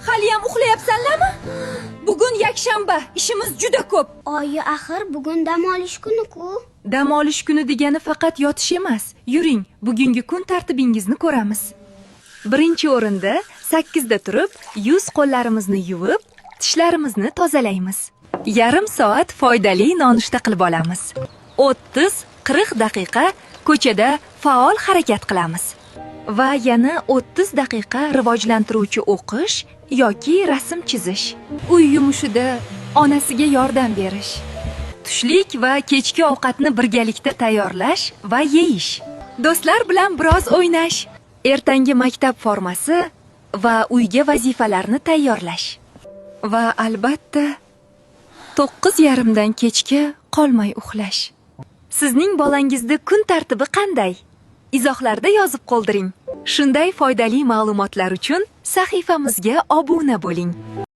Haliyam uxlayapsanlarmi? Bugun yakshanba, ishimiz juda ko'p. Oyi, axir bugun dam olish kuni-ku. Dam olish kuni degani faqat yotish emas. Yuring, bugungi kun tartibingizni ko'ramiz. Birinchi o'rinda 8 da turib, yuz qo'llarimizni yuvib, tishlarimizni tozalaymiz. Yarim soat foydali nonushta qilib olamiz. 30-40 daqiqa ko'chada faol harakat qilamiz. Va yana 30 daqiqa rivojlantiruvchi o'qish yoki rasm chizish. Uy yumushida onasiga yordam berish. Tushlik va kechki ovqatni birgalikda tayyorlash va yeyish. Do'stlar bilan biroz o'ynash. Ertangi maktab formasi va uyga vazifalarni tayyorlash. Va albatta 9:30 dan kechga qolmay uxlash. Sizning bolangizda kun tartibi qanday? Izohlarda yozib qoldiring. Shunday foydali ma'lumotlar uchun sahifamizga obuna bo'ling.